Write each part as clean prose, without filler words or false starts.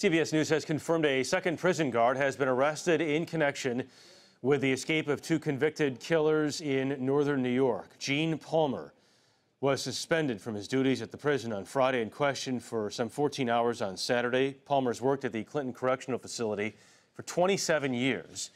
CBS News has confirmed a second prison guard has been arrested in connection with the escape of two convicted killers in northern New York. Gene Palmer was suspended from his duties at the prison on Friday and questioned for some 14 hours on Saturday. Palmer's worked at the Clinton Correctional Facility for 27 years.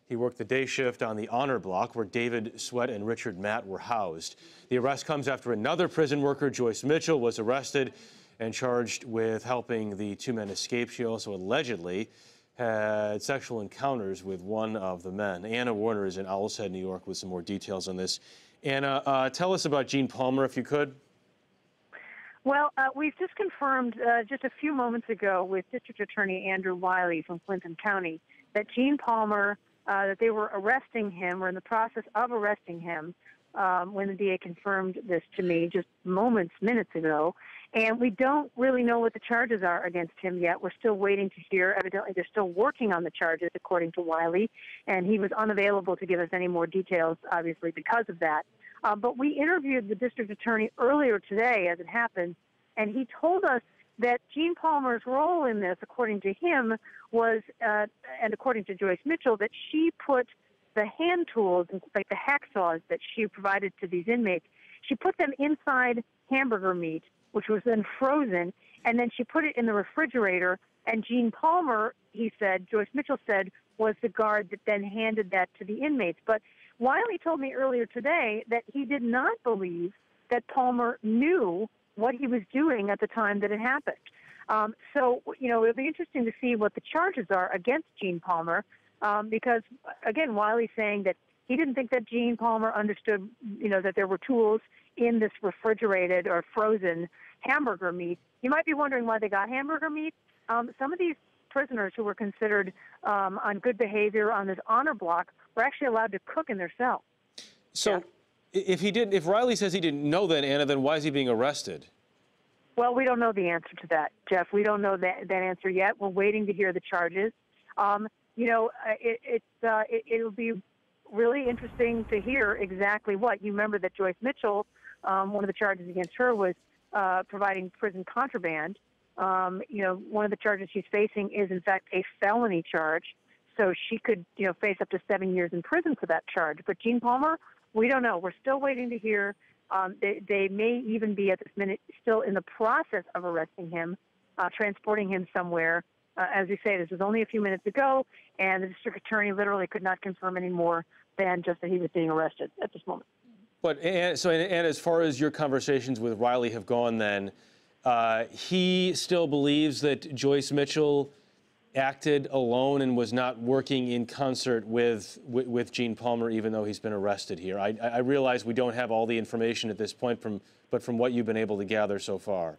He worked the day shift on the Honor Block where David Sweat and Richard Matt were housed. The arrest comes after another prison worker, Joyce Mitchell, was arrested and charged with helping the two men escape. She also allegedly had sexual encounters with one of the men. Anna Werner is in Owl's Head, New York, with some more details on this. Anna, tell us about Gene Palmer, if you could. Well, we've just confirmed just a few moments ago with District Attorney Andrew Wiley from Clinton County that Gene Palmer, that they were arresting him, or in the process of arresting him, when the DA confirmed this to me just minutes ago. And we don't really know what the charges are against him yet. We're still waiting to hear. Evidently, they're still working on the charges, according to Wiley, and he was unavailable to give us any more details, obviously, because of that. But we interviewed the district attorney earlier today, as it happened, and he told us that Gene Palmer's role in this, according to him, was, and according to Joyce Mitchell, that she put the hand tools, like the hacksaws that she provided to these inmates, she put them inside hamburger meat, which was then frozen, and then she put it in the refrigerator, and Gene Palmer, he said, Joyce Mitchell said, was the guard that then handed that to the inmates. But Wiley told me earlier today that he did not believe that Palmer knew what he was doing at the time that it happened. So, it'll be interesting to see what the charges are against Gene Palmer, because, again, Wiley's saying that he didn't think that Gene Palmer understood, that there were tools in this refrigerated or frozen hamburger meat. You might be wondering why they got hamburger meat. Some of these prisoners who were considered on good behavior on this honor block were actually allowed to cook in their cell. So if Riley says he didn't know that, Anna, then why is he being arrested? Well, we don't know the answer to that, Jeff. We don't know that answer yet. We're waiting to hear the charges. It'll be really interesting to hear exactly what. You remember that Joyce Mitchell, one of the charges against her was providing prison contraband. One of the charges she's facing is, in fact, a felony charge. So she could, face up to 7 years in prison for that charge. But Gene Palmer, we don't know. We're still waiting to hear. They may even be at this minute still in the process of arresting him, transporting him somewhere. As we say, this was only a few minutes ago, and the district attorney literally could not confirm any more than just that he was being arrested at this moment. But and as far as your conversations with Riley have gone, then he still believes that Joyce Mitchell acted alone and was not working in concert with Gene Palmer, even though he's been arrested here. I realize we don't have all the information at this point, but from what you've been able to gather so far.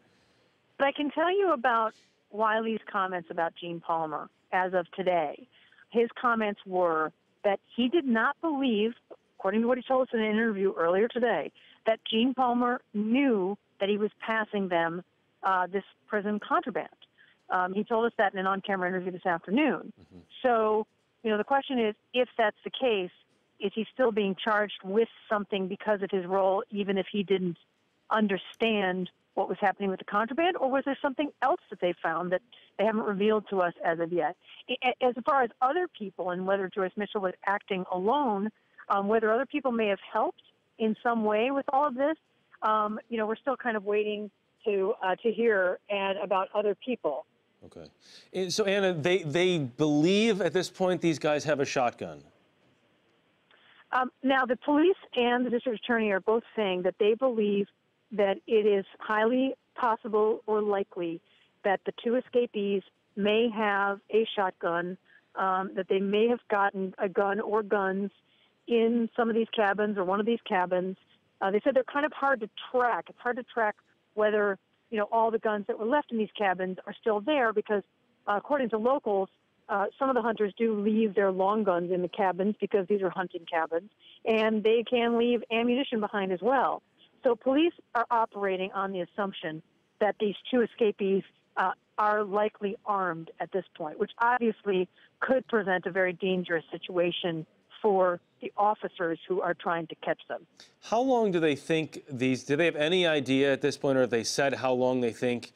But I can tell you about Wiley's comments about Gene Palmer as of today. His comments were that he did not believe, according to what he told us in an interview earlier today, that Gene Palmer knew that he was passing them this prison contraband. He told us that in an on-camera interview this afternoon. Mm-hmm. So, the question is, if that's the case, is he still being charged with something because of his role, even if he didn't understand what was happening with the contraband, or was there something else that they found that they haven't revealed to us as of yet? As far as other people and whether Joyce Mitchell was acting alone, whether other people may have helped in some way with all of this, we're still kind of waiting to hear about other people. Okay. So, Anna, they believe at this point these guys have a shotgun. Now, the police and the district attorney are both saying that they believe that it is highly possible or likely that the two escapees may have a shotgun, that they may have gotten a gun or guns in some of these cabins or one of these cabins. They said they're kind of hard to track. It's hard to track whether, all the guns that were left in these cabins are still there because, according to locals, some of the hunters do leave their long guns in the cabins because these are hunting cabins, and they can leave ammunition behind as well. So police are operating on the assumption that these two escapees are likely armed at this point, which obviously could present a very dangerous situation for the officers who are trying to catch them. How long do they think do they have any idea at this point, or have they said how long they think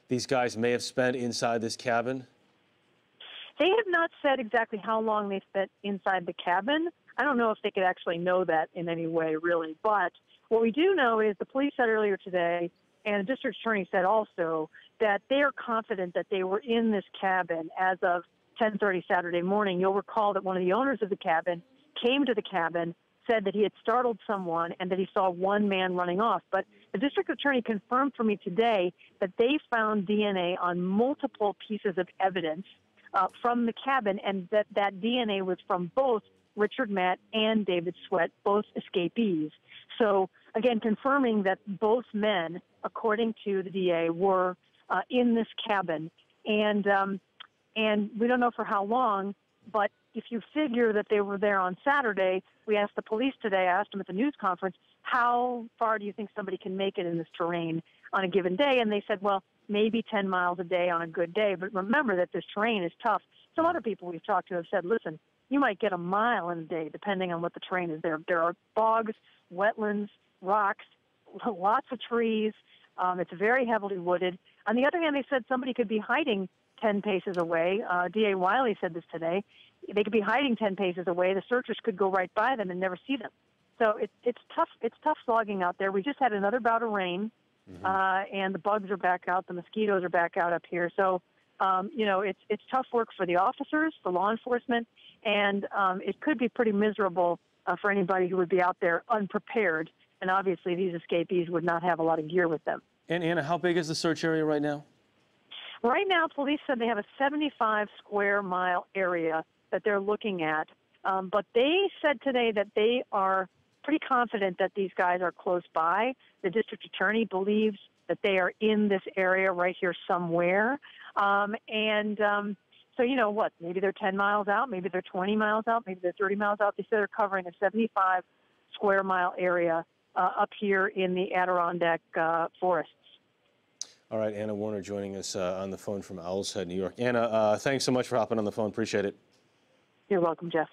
these guys may have spent inside this cabin? They have not said exactly how long they spent inside the cabin. I don't know if they could actually know that in any way, really. But what we do know is the police said earlier today, and the district attorney said also, that they are confident that they were in this cabin as of 10:30 Saturday morning. You'll recall that one of the owners of the cabin came to the cabin, said that he had startled someone and that he saw one man running off. But the district attorney confirmed for me today that they found DNA on multiple pieces of evidence from the cabin, and that DNA was from both Richard Matt and David Sweat, both escapees. So, again, confirming that both men, according to the DA, were in this cabin. And we don't know for how long, but if you figure that they were there on Saturday, we asked the police today, I asked them at the news conference, how far do you think somebody can make it in this terrain on a given day? And they said, well, maybe 10 miles a day on a good day. But remember that this terrain is tough. Some other people we've talked to have said, listen, you might get a mile in a day depending on what the terrain is. There are bogs, wetlands, rocks, lots of trees. It's very heavily wooded. On the other hand, they said somebody could be hiding 10 paces away. DA Wiley said this today. They could be hiding 10 paces away. The searchers could go right by them and never see them. So it's tough. It's tough slogging out there. We just had another bout of rain, and the bugs are back out. The mosquitoes are back out up here. So, it's tough work for the officers, for law enforcement, and it could be pretty miserable for anybody who would be out there unprepared. And obviously, these escapees would not have a lot of gear with them. And Anna, how big is the search area right now? Right now, police said they have a 75 square mile area that they're looking at. But they said today that they are pretty confident that these guys are close by. The district attorney believes that they are in this area right here somewhere. So you know what, maybe they're 10 miles out, maybe they're 20 miles out, maybe they're 30 miles out. They said they're covering a 75 square mile area up here in the Adirondack forests. All right, Anna Werner joining us on the phone from Owl's Head, New York. Anna, thanks so much for hopping on the phone. Appreciate it. You're welcome, Jeff.